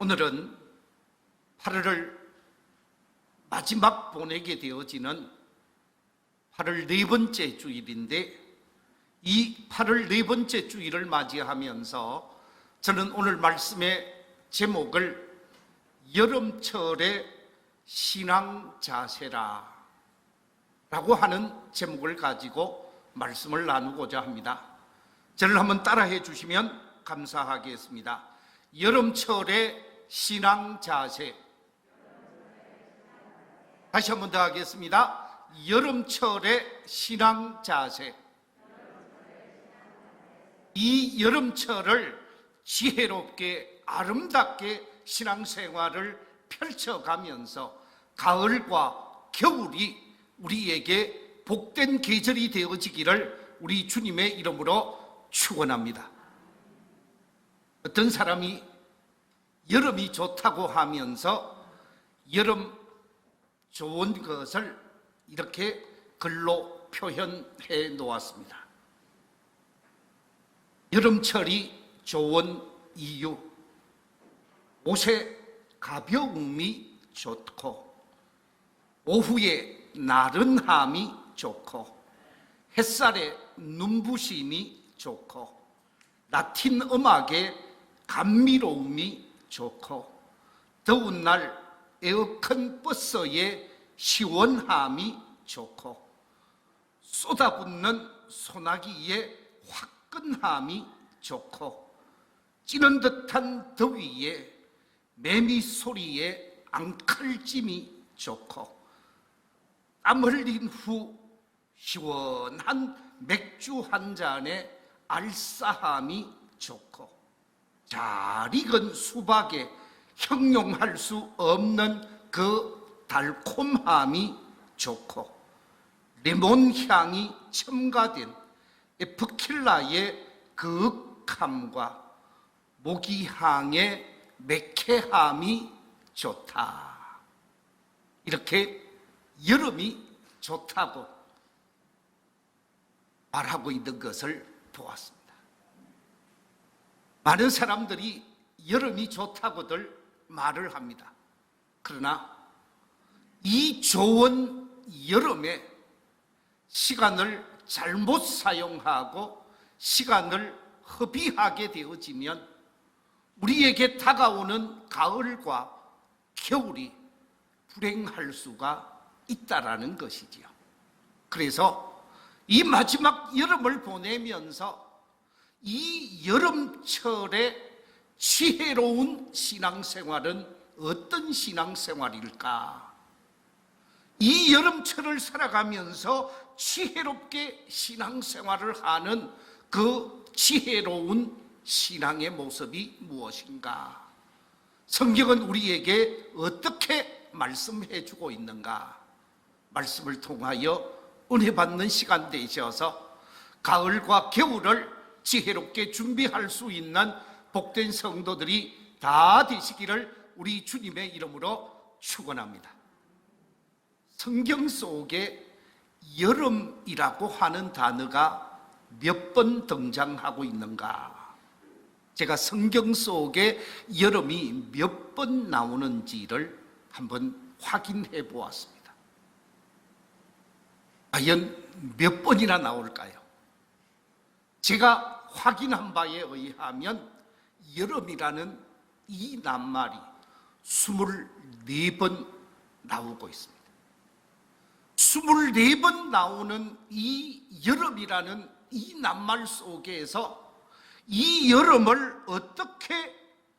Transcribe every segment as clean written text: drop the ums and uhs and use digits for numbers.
오늘은 8월을 마지막 보내게 되어지는 8월 네 번째 주일인데, 이 8월 네 번째 주일을 맞이하면서 저는 오늘 말씀의 제목을 여름철의 신앙 자세라 라고 하는 제목을 가지고 말씀을 나누고자 합니다. 저를 한번 따라해 주시면 감사하겠습니다. 여름철의 신앙 자세. 다시 한번 더 하겠습니다. 여름철의 신앙 자세. 이 여름철을 지혜롭게 아름답게 신앙생활을 펼쳐가면서 가을과 겨울이 우리에게 복된 계절이 되어지기를 우리 주님의 이름으로 축원합니다. 어떤 사람이 여름이 좋다고 하면서 여름 좋은 것을 이렇게 글로 표현해 놓았습니다. 여름철이 좋은 이유: 옷의 가벼움이 좋고, 오후에 나른함이 좋고, 햇살의 눈부심이 좋고, 라틴 음악의 감미로움이 좋고, 더운 날 에어컨 버스의 시원함이 좋고, 쏟아붓는 소나기의 화끈함이 좋고, 찌는 듯한 더위에 매미 소리의 앙칼짐이 좋고, 땀 흘린 후 시원한 맥주 한 잔의 알싸함이 좋고, 잘 익은 수박에 형용할 수 없는 그 달콤함이 좋고, 레몬 향이 첨가된 에프킬라의 그윽함과 모기향의 매캐함이 좋다. 이렇게 여름이 좋다고 말하고 있는 것을 보았습니다. 많은 사람들이 여름이 좋다고들 말을 합니다. 그러나 이 좋은 여름에 시간을 잘못 사용하고 시간을 허비하게 되어지면 우리에게 다가오는 가을과 겨울이 불행할 수가 있다라는 것이지요. 그래서 이 마지막 여름을 보내면서 이 여름철의 지혜로운 신앙생활은 어떤 신앙생활일까? 이 여름철을 살아가면서 지혜롭게 신앙생활을 하는 그 지혜로운 신앙의 모습이 무엇인가? 성경은 우리에게 어떻게 말씀해 주고 있는가? 말씀을 통하여 은혜 받는 시간 되셔서 가을과 겨울을 지혜롭게 준비할 수 있는 복된 성도들이 다 되시기를 우리 주님의 이름으로 축원합니다. 성경 속에 여름이라고 하는 단어가 몇 번 등장하고 있는가? 제가 성경 속에 여름이 몇 번 나오는지를 한번 확인해 보았습니다. 과연 몇 번이나 나올까요? 제가 확인한 바에 의하면 여름이라는 이 낱말이 24번 나오고 있습니다. 24번 나오는 이 여름이라는 이 낱말 속에서 이 여름을 어떻게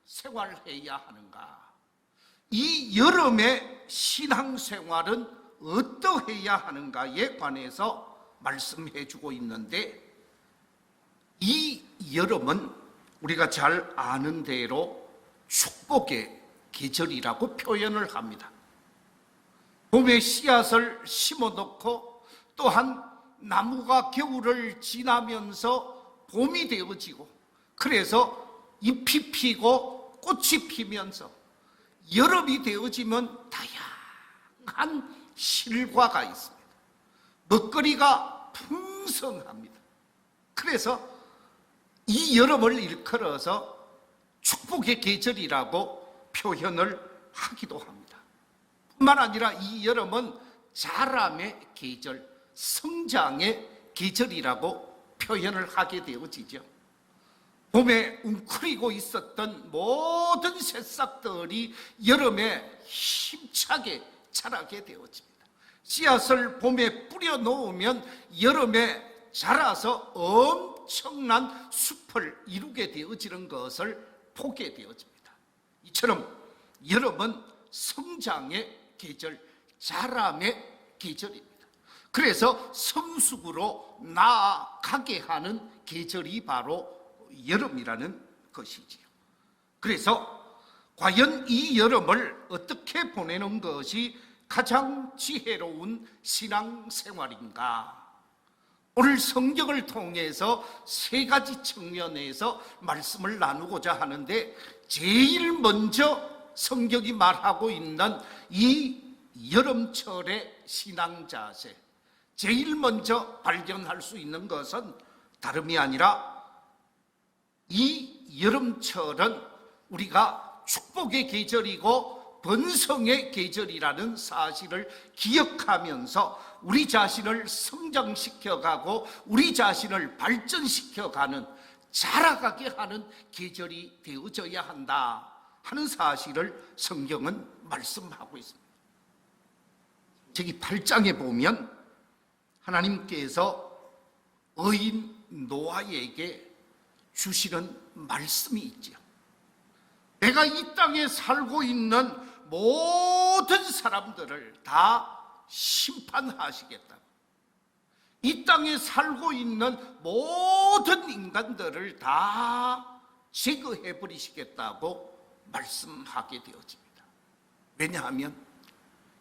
생활해야 하는가? 이 여름의 신앙생활은 어떠해야 하는가에 관해서 말씀해 주고 있는데, 이 여름은 우리가 잘 아는 대로 축복의 계절이라고 표현을 합니다. 봄에 씨앗을 심어놓고 또한 나무가 겨울을 지나면서 봄이 되어지고, 그래서 잎이 피고 꽃이 피면서 여름이 되어지면 다양한 실과가 있습니다. 먹거리가 풍성합니다. 그래서 이 여름을 일컬어서 축복의 계절이라고 표현을 하기도 합니다. 뿐만 아니라 이 여름은 자람의 계절, 성장의 계절이라고 표현을 하게 되어지죠. 봄에 웅크리고 있었던 모든 새싹들이 여름에 힘차게 자라게 되어집니다. 씨앗을 봄에 뿌려 놓으면 여름에 자라서 엄청난 숲을 이루게 되어지는 것을 보게 되어집니다. 이처럼 여름은 성장의 계절, 자람의 계절입니다. 그래서 성숙으로 나아가게 하는 계절이 바로 여름이라는 것이지요. 그래서 과연 이 여름을 어떻게 보내는 것이 가장 지혜로운 신앙생활인가? 오늘 성경을 통해서 세 가지 측면에서 말씀을 나누고자 하는데, 제일 먼저 성경이 말하고 있는 이 여름철의 신앙 자세, 제일 먼저 발견할 수 있는 것은 다름이 아니라 이 여름철은 우리가 축복의 계절이고 번성의 계절이라는 사실을 기억하면서 우리 자신을 성장시켜가고 우리 자신을 발전시켜가는, 자라가게 하는 계절이 되어져야 한다 하는 사실을 성경은 말씀하고 있습니다. 저기 8장에 보면 하나님께서 의인 노아에게 주시는 말씀이 있죠. 내가 이 땅에 살고 있는 모든 사람들을 다 심판하시겠다. 이 땅에 살고 있는 모든 인간들을 다 제거해 버리시겠다고 말씀하게 되어집니다. 왜냐하면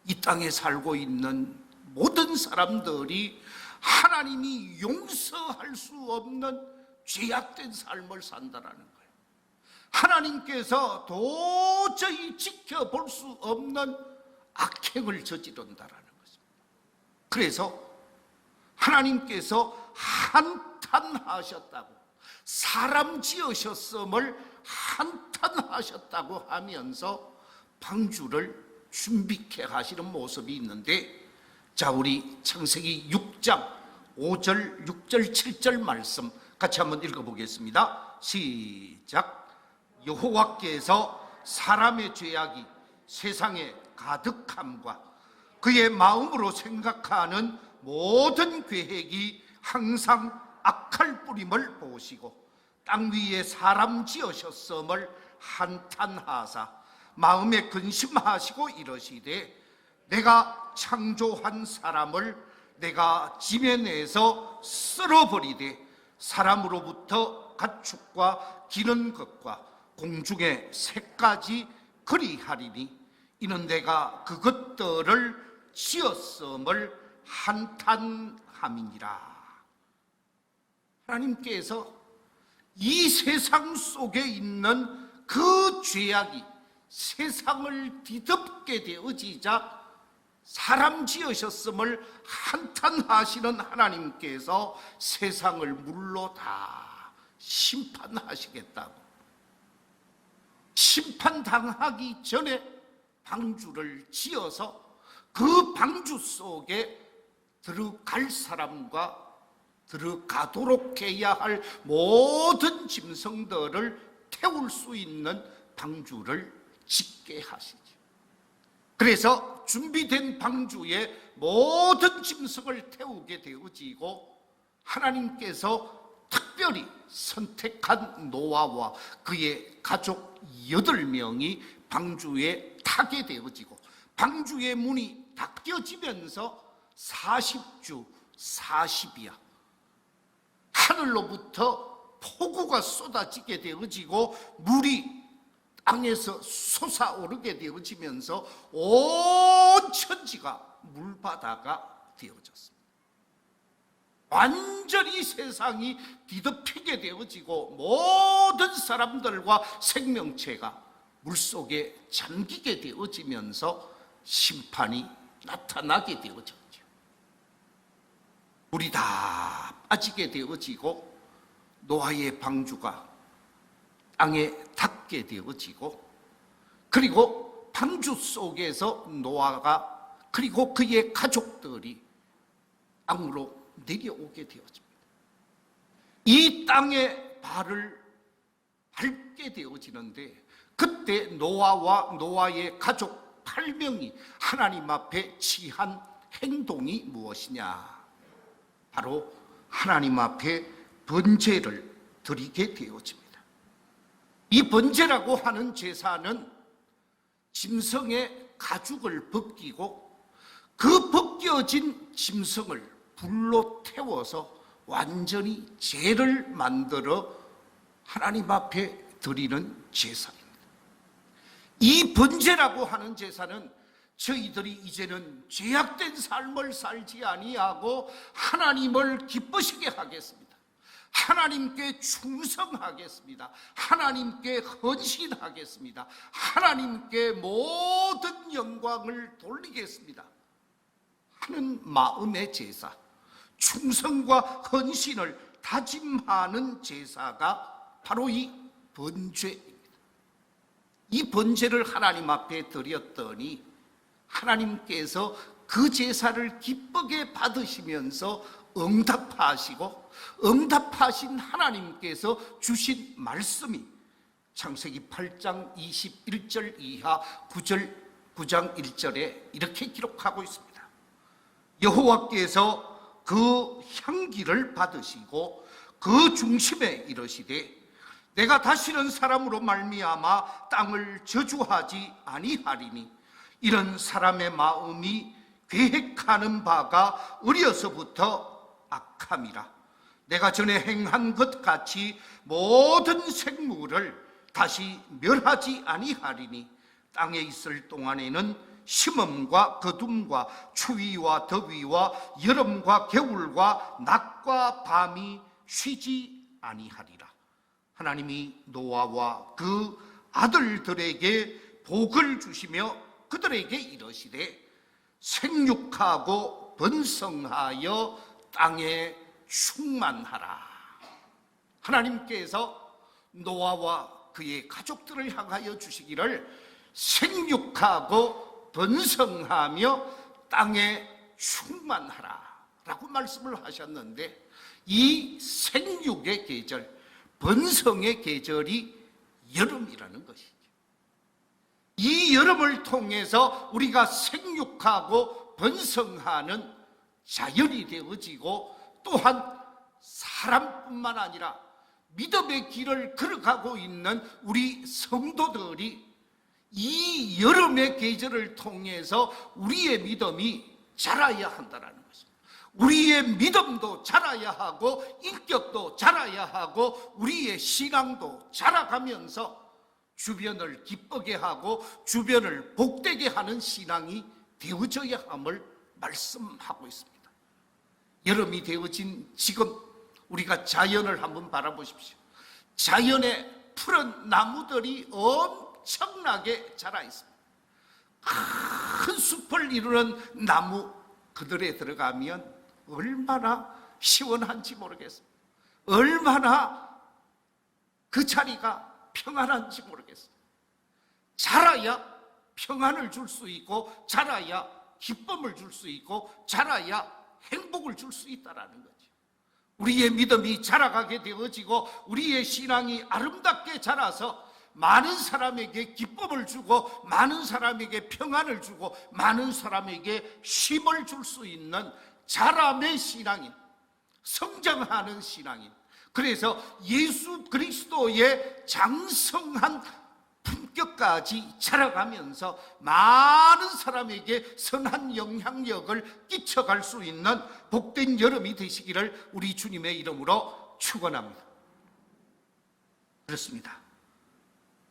이 땅에 살고 있는 모든 사람들이 하나님이 용서할 수 없는 죄악된 삶을 산다라는 거예요. 하나님께서 도저히 지켜볼 수 없는 악행을 저지른다라는 것입니다. 그래서 하나님께서 한탄하셨다고, 사람 지으셨음을 한탄하셨다고 하면서 방주를 준비케 하시는 모습이 있는데, 자, 우리 창세기 6장 5절, 6절, 7절 말씀 같이 한번 읽어보겠습니다. 시작. 여호와께서 사람의 죄악이 세상에 가득함과 그의 마음으로 생각하는 모든 계획이 항상 악할 뿌림을 보시고 땅 위에 사람 지으셨음을 한탄하사 마음에 근심하시고 이러시되, 내가 창조한 사람을 내가 지면에서 쓸어버리되 사람으로부터 가축과 기는 것과 공중의 새까지 그리하리니 이는 내가 그것들을 지었음을 한탄함이니라. 하나님께서 이 세상 속에 있는 그 죄악이 세상을 뒤덮게 되어지자 사람 지으셨음을 한탄하시는 하나님께서 세상을 물로 다 심판하시겠다고, 심판당하기 전에 방주를 지어서 그 방주 속에 들어갈 사람과 들어가도록 해야 할 모든 짐승들을 태울 수 있는 방주를 짓게 하시죠. 그래서 준비된 방주에 모든 짐승을 태우게 되어지고, 하나님께서 특별히 선택한 노아와 그의 가족 8명이 방주에 타게 되어지고, 방주의 문이 닫혀지면서 40주 40이야 하늘로부터 폭우가 쏟아지게 되어지고 물이 땅에서 솟아오르게 되어지면서 온 천지가 물바다가 되어졌습니다. 완전히 세상이 뒤덮이게 되어지고 모든 사람들과 생명체가 물속에 잠기게 되어지면서 심판이 나타나게 되어졌죠. 물이 다 빠지게 되어지고 노아의 방주가 땅에 닿게 되어지고, 그리고 방주 속에서 노아가 그리고 그의 가족들이 땅으로 내려오게 되었습니다. 이 땅에 발을 밟게 되어지는데, 그때 노아와 노아의 가족 8명이 하나님 앞에 취한 행동이 무엇이냐? 바로 하나님 앞에 번제를 드리게 되어집니다. 이 번제라고 하는 제사는 짐승의 가죽을 벗기고 그 벗겨진 짐승을 불로 태워서 완전히 제를 만들어 하나님 앞에 드리는 제사입니다. 이 번제라고 하는 제사는 저희들이 이제는 죄악된 삶을 살지 아니하고 하나님을 기쁘시게 하겠습니다. 하나님께 충성하겠습니다. 하나님께 헌신하겠습니다. 하나님께 모든 영광을 돌리겠습니다 하는 마음의 제사, 충성과 헌신을 다짐하는 제사가 바로 이 번제입니다. 이 번제를 하나님 앞에 드렸더니 하나님께서 그 제사를 기쁘게 받으시면서 응답하시고, 응답하신 하나님께서 주신 말씀이 창세기 8장 21절 이하 9장 1절에 이렇게 기록하고 있습니다. 여호와께서 그 향기를 받으시고 그 중심에 이르시되 내가 다시는 사람으로 말미암아 땅을 저주하지 아니하리니 이런 사람의 마음이 계획하는 바가 어려서부터 악함이라. 내가 전에 행한 것 같이 모든 생물을 다시 멸하지 아니하리니 땅에 있을 동안에는 심음과 거둠과 추위와 더위와 여름과 겨울과 낮과 밤이 쉬지 아니하리라. 하나님이 노아와 그 아들들에게 복을 주시며 그들에게 이르시되 생육하고 번성하여 땅에 충만하라. 하나님께서 노아와 그의 가족들을 향하여 주시기를 생육하고 번성하며 땅에 충만하라 라고 말씀을 하셨는데, 이 생육의 계절, 번성의 계절이 여름이라는 것이죠. 이 여름을 통해서 우리가 생육하고 번성하는 자연이 되어지고, 또한 사람뿐만 아니라 믿음의 길을 걸어가고 있는 우리 성도들이 이 여름의 계절을 통해서 우리의 믿음이 자라야 한다는 것입니다. 우리의 믿음도 자라야 하고 인격도 자라야 하고 우리의 신앙도 자라가면서 주변을 기쁘게 하고 주변을 복되게 하는 신앙이 되어져야 함을 말씀하고 있습니다. 여름이 되어진 지금 우리가 자연을 한번 바라보십시오. 자연에 푸른 나무들이 엄청나게 자라 있습니다. 큰 숲을 이루는 나무 그들에 들어가면 얼마나 시원한지 모르겠어요. 얼마나 그 자리가 평안한지 모르겠어요. 자라야 평안을 줄 수 있고, 자라야 기쁨을 줄 수 있고, 자라야 행복을 줄 수 있다라는 거죠. 우리의 믿음이 자라가게 되어지고 우리의 신앙이 아름답게 자라서 많은 사람에게 기쁨을 주고 많은 사람에게 평안을 주고 많은 사람에게 쉼을 줄 수 있는 자람의 신앙인, 성장하는 신앙인, 그래서 예수 그리스도의 장성한 품격까지 자라가면서 많은 사람에게 선한 영향력을 끼쳐갈 수 있는 복된 여름이 되시기를 우리 주님의 이름으로 축원합니다. 그렇습니다.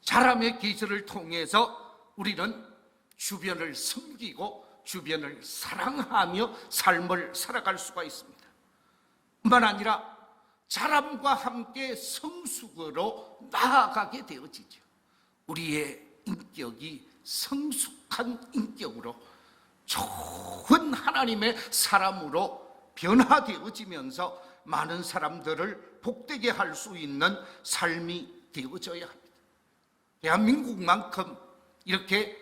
자람의 계절을 통해서 우리는 주변을 섬기고 주변을 사랑하며 삶을 살아갈 수가 있습니다. 뿐만 아니라 자람과 함께 성숙으로 나아가게 되어지죠. 우리의 인격이 성숙한 인격으로 좋은 하나님의 사람으로 변화되어지면서 많은 사람들을 복되게 할 수 있는 삶이 되어져야 합니다. 대한민국만큼 이렇게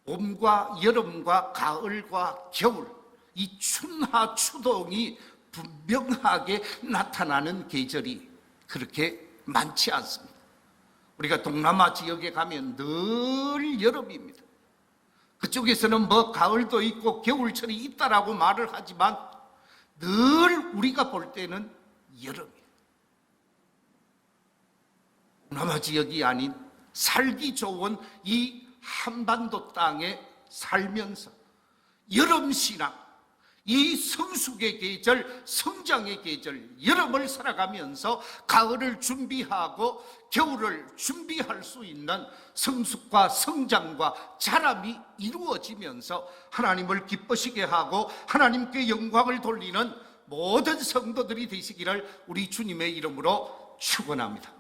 봄과 여름과 가을과 겨울, 이 춘하 추동이 분명하게 나타나는 계절이 그렇게 많지 않습니다. 우리가 동남아 지역에 가면 늘 여름입니다. 그쪽에서는 뭐 가을도 있고 겨울철이 있다라고 말을 하지만 늘 우리가 볼 때는 여름이에요. 동남아 지역이 아닌 살기 좋은 이 한반도 땅에 살면서 여름 신앙, 이 성숙의 계절, 성장의 계절, 여름을 살아가면서 가을을 준비하고 겨울을 준비할 수 있는 성숙과 성장과 자람이 이루어지면서 하나님을 기쁘시게 하고 하나님께 영광을 돌리는 모든 성도들이 되시기를 우리 주님의 이름으로 축원합니다.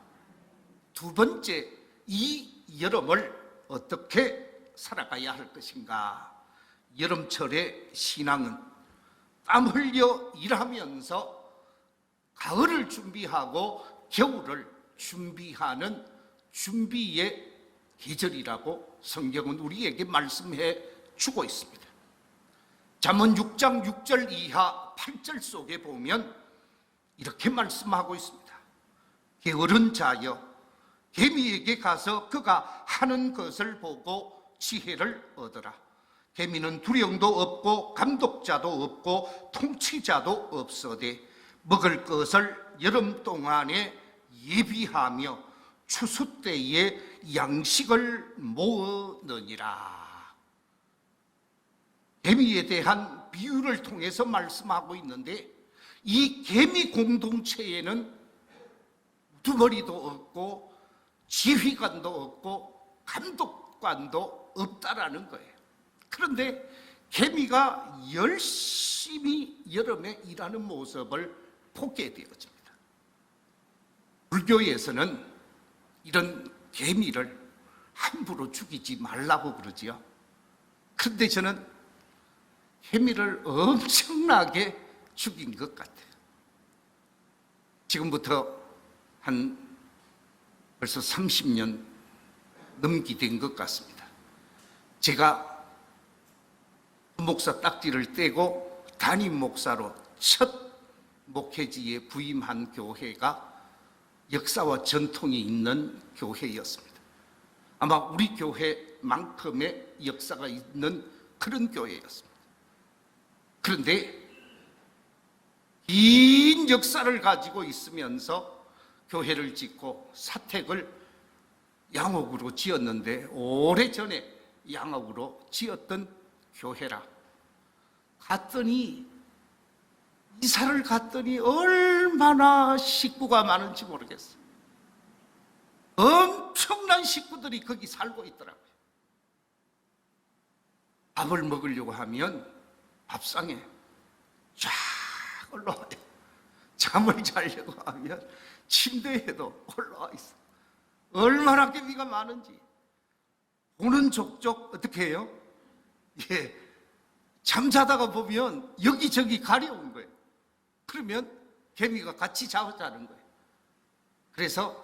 두 번째, 이 여름을 어떻게 살아가야 할 것인가? 여름철의 신앙은 땀 흘려 일하면서 가을을 준비하고 겨울을 준비하는 준비의 계절이라고 성경은 우리에게 말씀해 주고 있습니다. 잠언 6장 6절 이하 8절 속에 보면 이렇게 말씀하고 있습니다. 게으른 자여, 개미에게 가서 그가 하는 것을 보고 지혜를 얻어라. 개미는 두령도 없고 감독자도 없고 통치자도 없어되 먹을 것을 여름 동안에 예비하며 추수 때에 양식을 모으느니라. 개미에 대한 비유를 통해서 말씀하고 있는데, 이 개미 공동체에는 두머리도 없고 지휘관도 없고 감독관도 없다라는 거예요. 그런데 개미가 열심히 여름에 일하는 모습을 보게 되어집니다. 불교에서는 이런 개미를 함부로 죽이지 말라고 그러지요. 그런데 저는 개미를 엄청나게 죽인 것 같아요. 지금부터 한 벌써 30년 넘게 된 것 같습니다. 제가 목사 딱지를 떼고 담임 목사로 첫 목회지에 부임한 교회가 역사와 전통이 있는 교회였습니다. 아마 우리 교회만큼의 역사가 있는 그런 교회였습니다. 그런데 긴 역사를 가지고 있으면서 교회를 짓고 사택을 양옥으로 지었는데, 오래전에 양옥으로 지었던 교회라 갔더니, 이사를 갔더니 얼마나 식구가 많은지 모르겠어요. 엄청난 식구들이 거기 살고 있더라고요. 밥을 먹으려고 하면 밥상에 쫙 올라와요. 잠을 자려고 하면 침대에도 올라와 있어. 얼마나 개미가 많은지. 보는 족족 어떻게 해요? 잠자다가 보면 여기저기 가려운 거예요. 그러면 개미가 같이 자자는 거예요. 그래서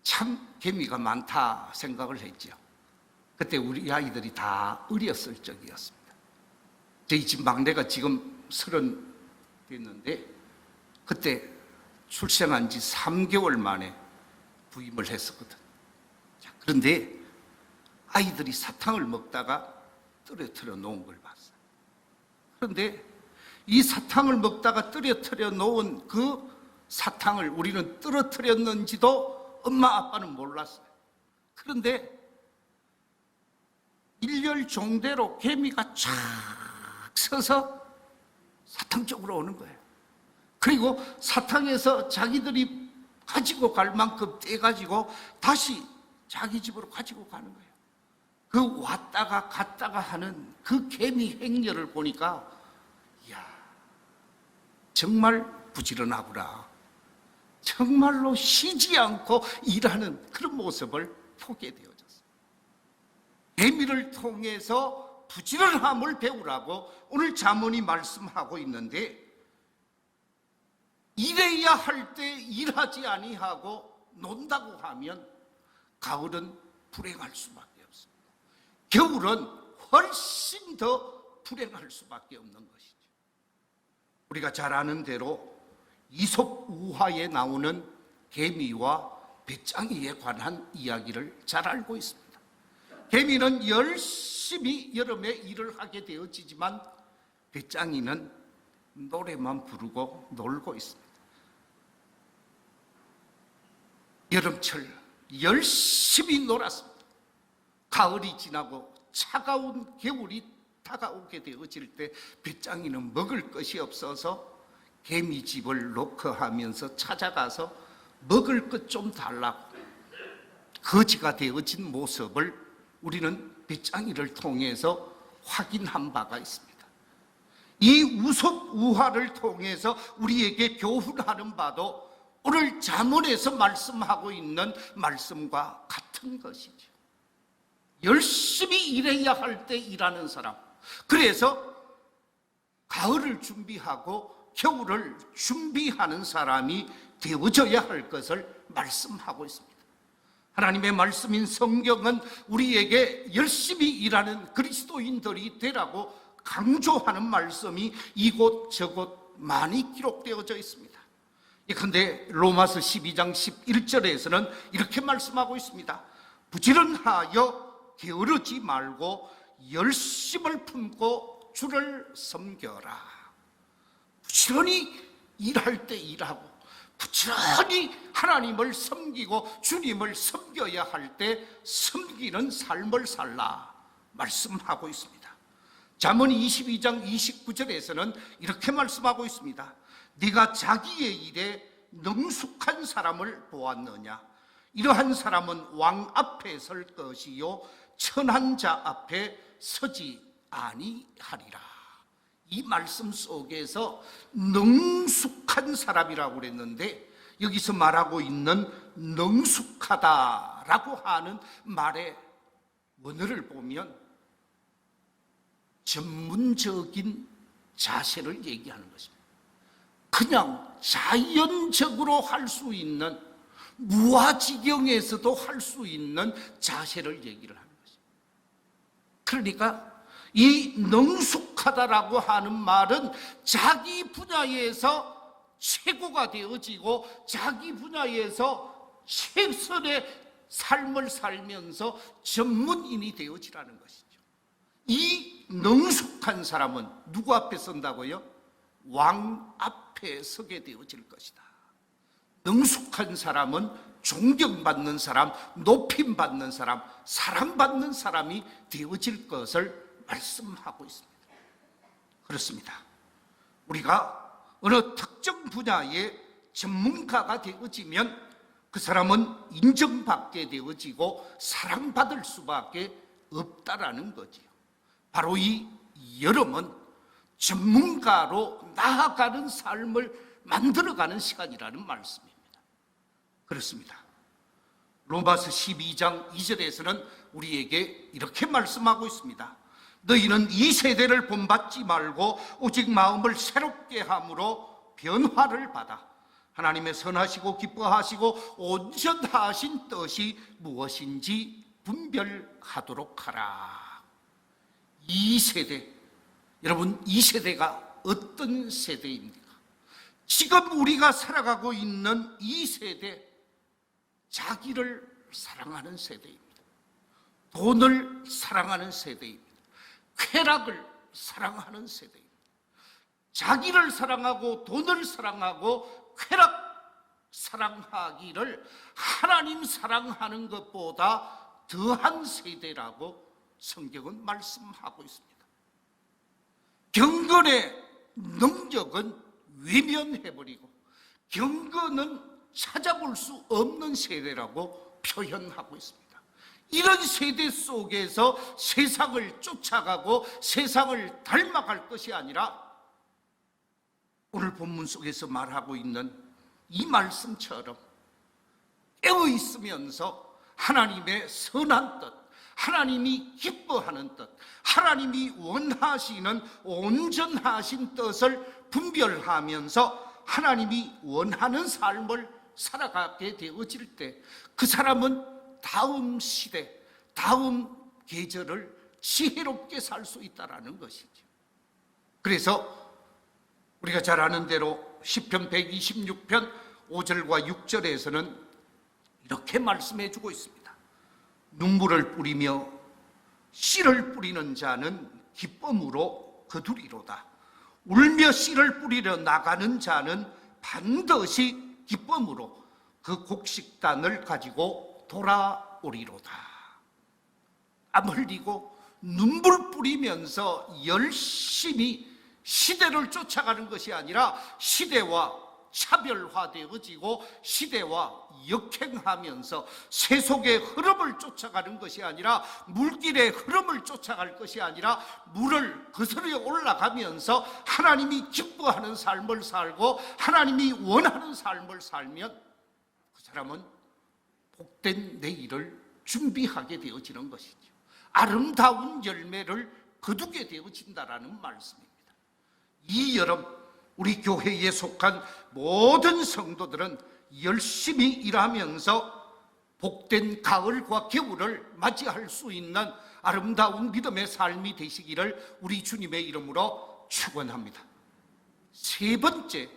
참 개미가 많다 생각을 했죠. 그때 우리 아이들이 다 어렸을 적이었습니다. 저희 집 막내가 지금 30 됐는데, 그때 출생한 지 3개월 만에 부임을 했었거든. 그런데 아이들이 사탕을 먹다가 떨어뜨려 놓은 걸 봤어요. 그런데 이 사탕을 먹다가 떨어뜨려 놓은 그 사탕을 우리는 떨어뜨렸는지도 엄마 아빠는 몰랐어요. 그런데 일렬 종대로 개미가 쫙 서서 사탕 쪽으로 오는 거예요. 그리고 사탕에서 자기들이 가지고 갈 만큼 떼가지고 다시 자기 집으로 가지고 가는 거예요. 그 왔다가 갔다가 하는 그 개미 행렬을 보니까, 이야, 정말 부지런하구나. 정말로 쉬지 않고 일하는 그런 모습을 보게 되어졌어요. 개미를 통해서 부지런함을 배우라고 오늘 잠언이 말씀하고 있는데, 일해야 할 때 일하지 아니하고 논다고 하면 가을은 불행할 수밖에 없습니다. 겨울은 훨씬 더 불행할 수밖에 없는 것이죠. 우리가 잘 아는 대로 이솝 우화에 나오는 개미와 배짱이에 관한 이야기를 잘 알고 있습니다. 개미는 열심히 여름에 일을 하게 되어지지만 배짱이는 노래만 부르고 놀고 있습니다. 여름철 열심히 놀았습니다. 가을이 지나고 차가운 겨울이 다가오게 되어질 때 배짱이는 먹을 것이 없어서 개미집을 노크하면서 찾아가서 먹을 것 좀 달라고 거지가 되어진 모습을 우리는 배짱이를 통해서 확인한 바가 있습니다. 이 이솝 우화를 통해서 우리에게 교훈하는 바도 오늘 잠언에서 말씀하고 있는 말씀과 같은 것이죠. 열심히 일해야 할 때 일하는 사람, 그래서 가을을 준비하고 겨울을 준비하는 사람이 되어져야 할 것을 말씀하고 있습니다. 하나님의 말씀인 성경은 우리에게 열심히 일하는 그리스도인들이 되라고 강조하는 말씀이 이곳저곳 많이 기록되어져 있습니다. 그런데 로마서 12장 11절에서는 이렇게 말씀하고 있습니다. 부지런하여 게으르지 말고 열심을 품고 주를 섬겨라. 부지런히 일할 때 일하고 부지런히 하나님을 섬기고 주님을 섬겨야 할 때 섬기는 삶을 살라 말씀하고 있습니다. 잠언 22장 29절에서는 이렇게 말씀하고 있습니다. 네가 자기의 일에 능숙한 사람을 보았느냐? 이러한 사람은 왕 앞에 설 것이요 천한 자 앞에 서지 아니하리라. 이 말씀 속에서 능숙한 사람이라고 그랬는데 여기서 말하고 있는 능숙하다라고 하는 말의 원어를 보면 전문적인 자세를 얘기하는 것입니다. 그냥 자연적으로 할 수 있는 무아지경에서도 할 수 있는 자세를 얘기를 하는 것입니다. 그러니까 이 능숙하다라고 하는 말은 자기 분야에서 최고가 되어지고 자기 분야에서 최선의 삶을 살면서 전문인이 되어지라는 것이죠. 이 능숙한 사람은 누구 앞에 선다고요? 왕 앞에 서게 되어질 것이다. 능숙한 사람은 존경받는 사람, 높임받는 사람, 사랑받는 사람이 되어질 것을 말씀하고 있습니다. 그렇습니다. 우리가 어느 특정 분야의 전문가가 되어지면 그 사람은 인정받게 되어지고 사랑받을 수밖에 없다라는 거지요. 바로 이 여름은 전문가로 나아가는 삶을 만들어가는 시간이라는 말씀입니다. 그렇습니다. 로마서 12장 2절에서는 우리에게 이렇게 말씀하고 있습니다. 너희는 이 세대를 본받지 말고 오직 마음을 새롭게 함으로 변화를 받아 하나님의 선하시고 기뻐하시고 온전하신 뜻이 무엇인지 분별하도록 하라. 이 세대, 여러분 이 세대가 어떤 세대입니까? 지금 우리가 살아가고 있는 이 세대, 자기를 사랑하는 세대입니다. 돈을 사랑하는 세대입니다. 쾌락을 사랑하는 세대입니다. 자기를 사랑하고 돈을 사랑하고 쾌락 사랑하기를 하나님 사랑하는 것보다 더한 세대라고 성경은 말씀하고 있습니다. 경건의 능력은 외면해버리고 경건은 찾아볼 수 없는 세대라고 표현하고 있습니다. 이런 세대 속에서 세상을 쫓아가고 세상을 닮아갈 것이 아니라 오늘 본문 속에서 말하고 있는 이 말씀처럼 깨어 있으면서 하나님의 선한 뜻, 하나님이 기뻐하는 뜻, 하나님이 원하시는 온전하신 뜻을 분별하면서 하나님이 원하는 삶을 살아가게 되어질 때 그 사람은 다음 시대, 다음 계절을 지혜롭게 살 수 있다는 것이죠. 그래서 우리가 잘 아는 대로 시편 126편 5절과 6절에서는 이렇게 말씀해 주고 있습니다. 눈물을 뿌리며 씨를 뿌리는 자는 기쁨으로 거두리로다. 울며 씨를 뿌리려 나가는 자는 반드시 기쁨으로 그 곡식단을 가지고 돌아오리로다. 땀 흘리고 눈물 뿌리면서 열심히 시대를 쫓아가는 것이 아니라 시대와 차별화되어지고 시대와 역행하면서 세속의 흐름을 쫓아가는 것이 아니라 물길의 흐름을 쫓아갈 것이 아니라 물을 거스르 올라가면서 하나님이 기뻐하는 삶을 살고 하나님이 원하는 삶을 살면 그 사람은 복된 내일을 준비하게 되어지는 것이죠. 아름다운 열매를 거두게 되어진다라는 말씀입니다. 이 여름 우리 교회에 속한 모든 성도들은 열심히 일하면서 복된 가을과 겨울을 맞이할 수 있는 아름다운 믿음의 삶이 되시기를 우리 주님의 이름으로 축원합니다. 세 번째,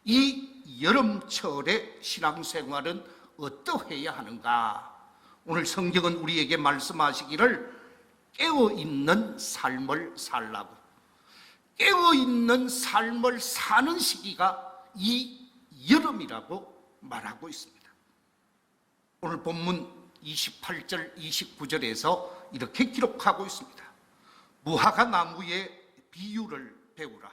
이 여름철의 신앙생활은 어떠해야 하는가? 오늘 성경은 우리에게 말씀하시기를 깨어있는 삶을 살라고, 깨어있는 삶을 사는 시기가 이 여름이라고 말하고 있습니다. 오늘 본문 28절 29절에서 이렇게 기록하고 있습니다. 무화과 나무의 비유를 배우라.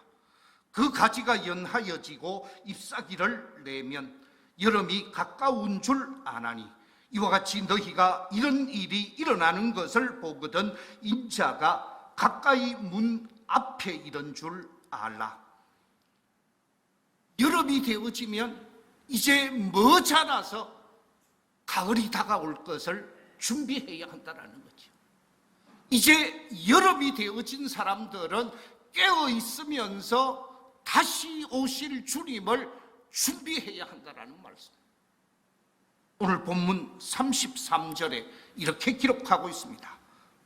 그 가지가 연하여지고 잎사귀를 내면 여름이 가까운 줄 아나니 이와 같이 너희가 이런 일이 일어나는 것을 보거든 인자가 가까이 문 앞에 이런 줄 알라. 여름이 되어지면 이제 머지않아서 가을이 다가올 것을 준비해야 한다는 거죠. 이제 여름이 되어진 사람들은 깨어 있으면서 다시 오실 주님을 준비해야 한다는 말씀. 오늘 본문 33절에 이렇게 기록하고 있습니다.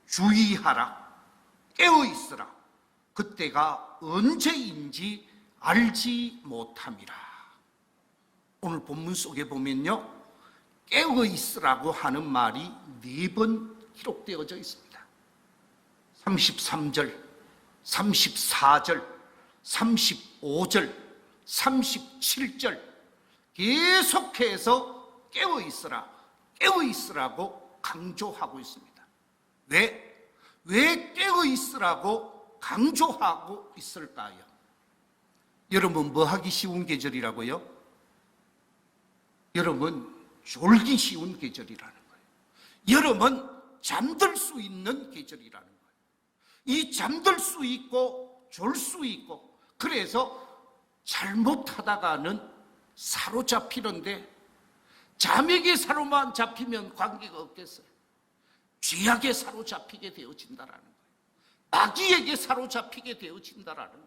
주의하라, 깨어 있으라. 그때가 언제인지 알지 못함이라. 오늘 본문 속에 보면요, 깨어 있으라고 하는 말이 4번 기록되어져 있습니다. 33절, 34절, 35절, 37절 계속해서 깨어 있으라, 깨어 있으라고 강조하고 있습니다. 왜 깨어 있으라고 강조하고 있을까요? 여러분, 뭐 하기 쉬운 계절이라고요? 여러분, 졸기 쉬운 계절이라는 거예요. 여러분, 잠들 수 있는 계절이라는 거예요. 이 잠들 수 있고 졸 수 있고, 그래서 잘못하다가는 사로잡히는데, 잠에게 사로만 잡히면 관계가 없겠어요. 죄악에 사로잡히게 되어진다라는 거예요. 마귀에게 사로잡히게 되어진다라는 거예요.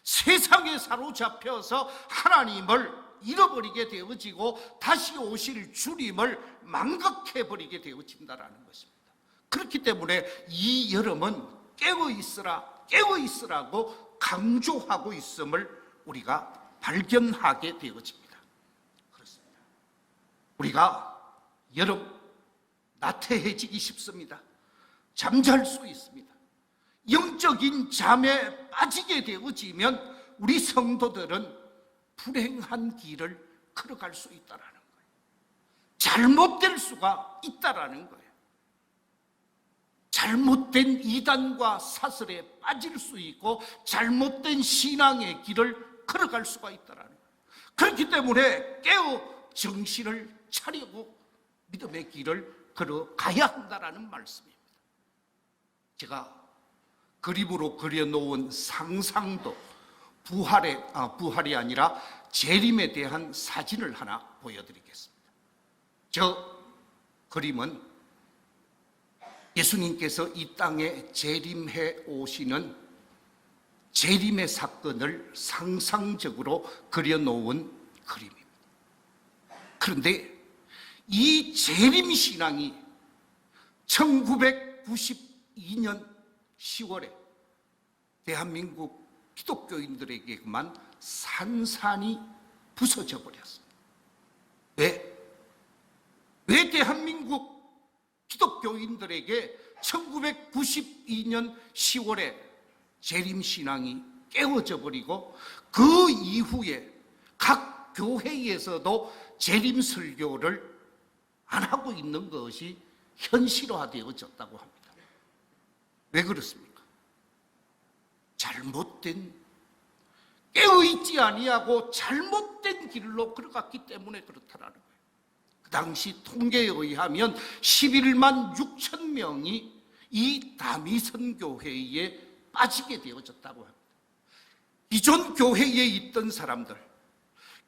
세상에 사로잡혀서 하나님을 잃어버리게 되어지고 다시 오실 주님을 망각해버리게 되어진다라는 것입니다. 그렇기 때문에 이 여름은 깨어 있으라, 깨어 있으라고 강조하고 있음을 우리가 발견하게 되어집니다. 그렇습니다. 우리가 여름 나태해지기 쉽습니다. 잠잘 수 있습니다. 영적인 잠에 빠지게 되어지면 우리 성도들은 불행한 길을 걸어갈 수 있다는 거예요. 잘못될 수가 있다는 거예요. 잘못된 이단과 사슬에 빠질 수 있고 잘못된 신앙의 길을 걸어갈 수가 있다는 거예요. 그렇기 때문에 깨어 정신을 차리고 믿음의 길을 걸어가야 한다는 말씀입니다. 제가 그림으로 그려놓은 상상도 부활이 아니라 재림에 대한 사진을 하나 보여드리겠습니다. 저 그림은 예수님께서 이 땅에 재림해 오시는 재림의 사건을 상상적으로 그려놓은 그림입니다. 그런데 이 재림 신앙이 1992년 10월에 대한민국 기독교인들에게 그만 산산이 부서져 버렸습니다. 왜 대한민국 기독교인들에게 1992년 10월에 재림신앙이 깨어져 버리고 그 이후에 각 교회에서도 재림설교를 안 하고 있는 것이 현실화되어졌다고 합니다. 왜 그렇습니까? 잘못된, 깨어있지 아니하고 잘못된 길로 걸어갔기 때문에 그렇다라는 거예요. 그 당시 통계에 의하면 11만 6천 명이 이 다미선교회에 빠지게 되어졌다고 합니다. 기존 교회에 있던 사람들,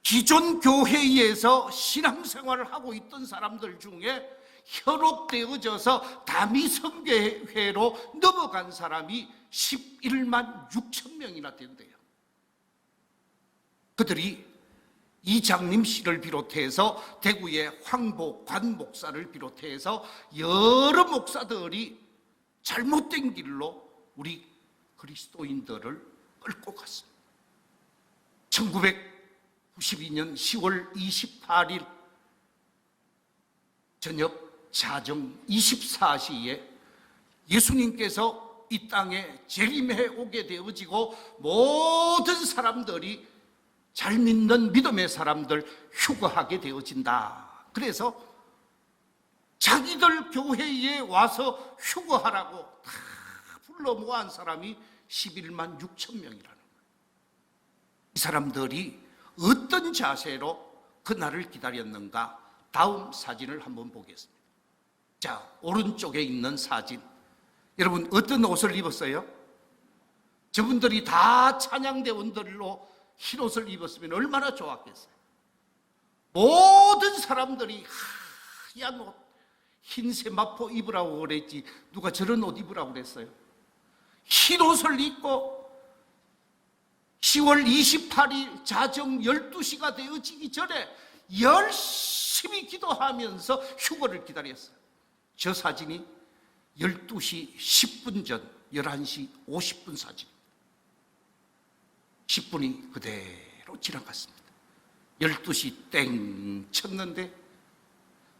기존 교회에서 신앙생활을 하고 있던 사람들 중에 현혹되어져서 다미선교회로 넘어간 사람이 11만 6천 명이나 된대요. 그들이 이장림 씨를 비롯해서 대구의 황복관 목사를 비롯해서 여러 목사들이 잘못된 길로 우리 그리스도인들을 끌고 갔습니다. 1992년 10월 28일 저녁 자정 24시에 예수님께서 이 땅에 재림해 오게 되어지고 모든 사람들이 잘 믿는 믿음의 사람들 휴거하게 되어진다. 그래서 자기들 교회에 와서 휴거하라고 다 불러 모은 사람이 11만 6천 명이라는 거예요. 이 사람들이 어떤 자세로 그날을 기다렸는가? 다음 사진을 한번 보겠습니다. 자, 오른쪽에 있는 사진. 여러분 어떤 옷을 입었어요? 저분들이 다 찬양대원들로 흰 옷을 입었으면 얼마나 좋았겠어요. 모든 사람들이 하얀 옷, 흰 세마포 입으라고 그랬지 누가 저런 옷 입으라고 그랬어요? 흰 옷을 입고 10월 28일 자정 12시가 되어지기 전에 열심히 기도하면서 휴거를 기다렸어요. 저 사진이 12시 10분 전 11시 50분 사진입니다. 10분이 그대로 지나갔습니다. 12시 땡 쳤는데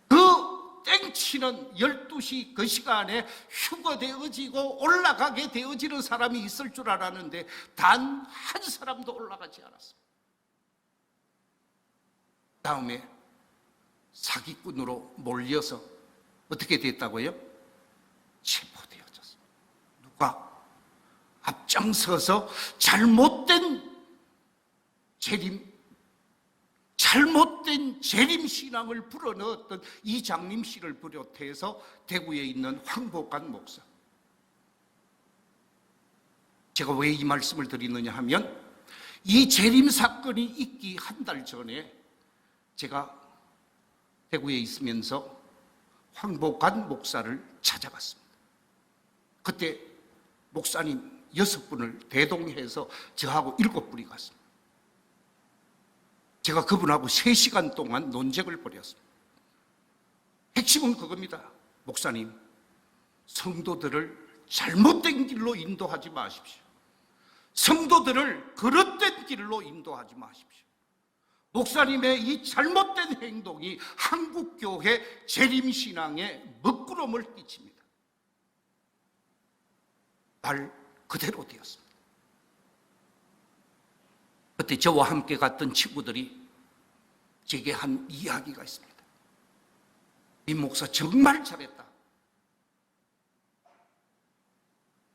그 땡 치는 12시 그 시간에 휴거되어지고 올라가게 되어지는 사람이 있을 줄 알았는데 단 한 사람도 올라가지 않았습니다. 다음에 사기꾼으로 몰려서 어떻게 됐다고요? 체포되어졌습니다. 누가? 앞장서서 잘못된 재림신앙을 불어넣었던 이장림 씨를 비롯해서 대구에 있는 황복관 목사. 제가 왜 이 말씀을 드리느냐 하면 이 재림 사건이 있기 한 달 전에 제가 대구에 있으면서 황복관 목사를 찾아갔습니다. 그때 목사님 6분을 대동해서 저하고 7분이 갔습니다. 제가 그분하고 3시간 동안 논쟁을 벌였습니다. 핵심은 그겁니다. 목사님, 성도들을 잘못된 길로 인도하지 마십시오. 성도들을 그릇된 길로 인도하지 마십시오. 목사님의 이 잘못된 행동이 한국교회 재림신앙에 먹구름을 끼칩니다. 말 그대로 되었습니다. 그때 저와 함께 갔던 친구들이 제게 한 이야기가 있습니다. 이 목사 정말 잘했다.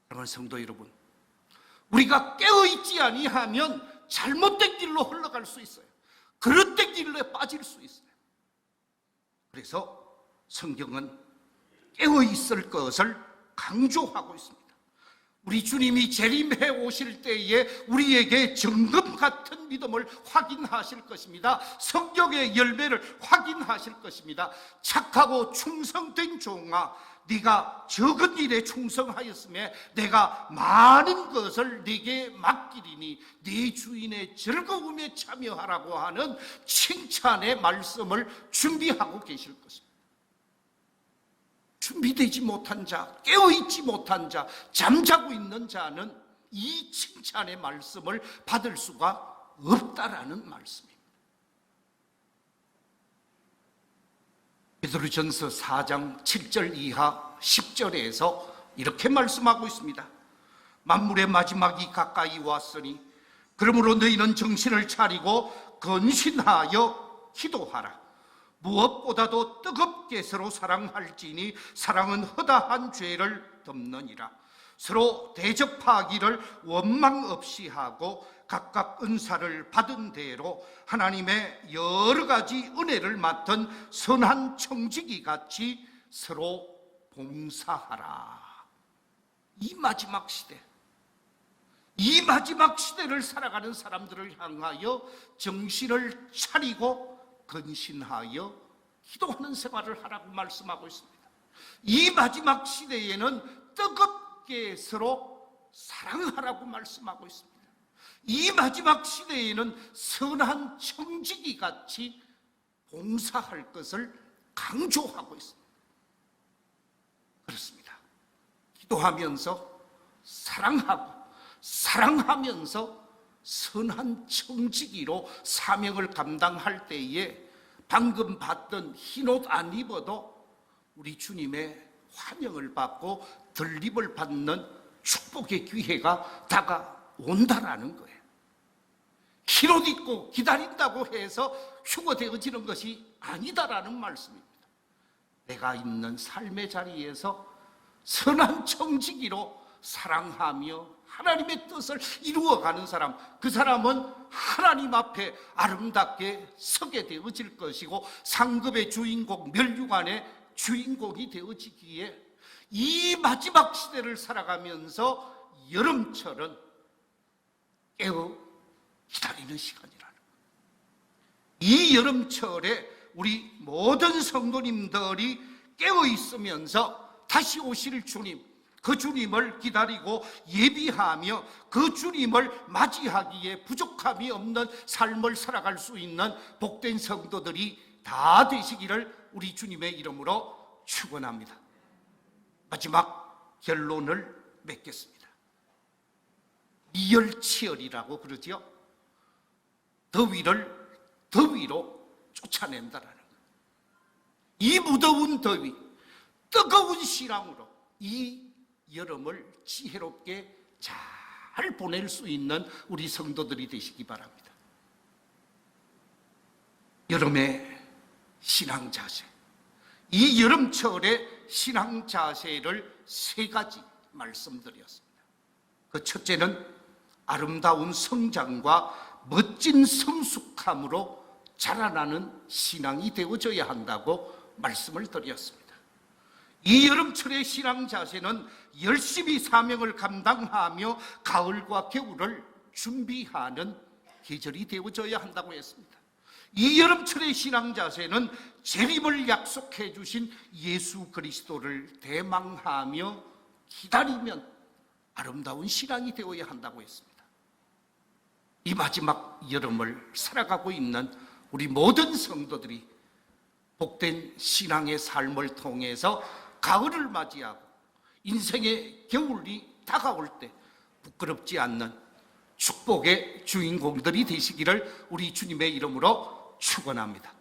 사랑하는 성도 여러분, 우리가 깨어있지 아니하면 잘못된 길로 흘러갈 수 있어요. 그릇된 길로 빠질 수 있어요. 그래서 성경은 깨어있을 것을 강조하고 있습니다. 우리 주님이 재림해 오실 때에 우리에게 정금 같은 믿음을 확인하실 것입니다. 성경의 열매를 확인하실 것입니다. 착하고 충성된 종아, 네가 적은 일에 충성하였음에 내가 많은 것을 네게 맡기리니 네 주인의 즐거움에 참여하라고 하는 칭찬의 말씀을 준비하고 계실 것입니다. 준비되지 못한 자, 깨어있지 못한 자, 잠자고 있는 자는 이 칭찬의 말씀을 받을 수가 없다라는 말씀입니다. 베드로전서 4장 7절 이하 10절에서 이렇게 말씀하고 있습니다. 만물의 마지막이 가까이 왔으니 그러므로 너희는 정신을 차리고 근신하여 기도하라. 무엇보다도 뜨겁게 서로 사랑할지니 사랑은 허다한 죄를 덮느니라. 서로 대접하기를 원망 없이 하고 각각 은사를 받은 대로 하나님의 여러 가지 은혜를 맡은 선한 청지기 같이 서로 봉사하라. 이 마지막 시대, 이 마지막 시대를 살아가는 사람들을 향하여 정신을 차리고 근신하여 기도하는 생활을 하라고 말씀하고 있습니다. 이 마지막 시대에는 뜨겁게 서로 사랑하라고 말씀하고 있습니다. 이 마지막 시대에는 선한 청지기 같이 봉사할 것을 강조하고 있습니다. 그렇습니다. 기도하면서 사랑하고 사랑하면서 선한 청지기로 사명을 감당할 때에 방금 봤던 흰옷 안 입어도 우리 주님의 환영을 받고 들림을 받는 축복의 기회가 다가온다라는 거예요. 흰옷 입고 기다린다고 해서 휴거되어지는 것이 아니다라는 말씀입니다. 내가 있는 삶의 자리에서 선한 청지기로 사랑하며 하나님의 뜻을 이루어가는 사람, 그 사람은 하나님 앞에 아름답게 서게 되어질 것이고 상급의 주인공, 멸류관의 주인공이 되어지기에 이 마지막 시대를 살아가면서 여름철은 깨어 기다리는 시간이라는 거예요. 이 여름철에 우리 모든 성도님들이 깨어 있으면서 다시 오실 주님, 그 주님을 기다리고 예비하며 그 주님을 맞이하기에 부족함이 없는 삶을 살아갈 수 있는 복된 성도들이 다 되시기를 우리 주님의 이름으로 축원합니다. 마지막 결론을 맺겠습니다. 이열치열이라고 그러죠. 더위를 더위로 쫓아낸다라는 거예요. 이 무더운 더위, 뜨거운 신앙으로 이 여름을 지혜롭게 잘 보낼 수 있는 우리 성도들이 되시기 바랍니다. 여름의 신앙 자세, 이 여름철의 신앙 자세를 3가지 말씀드렸습니다. 그 첫째는 아름다운 성장과 멋진 성숙함으로 자라나는 신앙이 되어져야 한다고 말씀을 드렸습니다. 이 여름철의 신앙 자세는 열심히 사명을 감당하며 가을과 겨울을 준비하는 계절이 되어져야 한다고 했습니다. 이 여름철의 신앙 자세는 재림을 약속해 주신 예수 그리스도를 대망하며 기다리면 아름다운 신앙이 되어야 한다고 했습니다. 이 마지막 여름을 살아가고 있는 우리 모든 성도들이 복된 신앙의 삶을 통해서 가을을 맞이하고 인생의 겨울이 다가올 때 부끄럽지 않는 축복의 주인공들이 되시기를 우리 주님의 이름으로 축원합니다.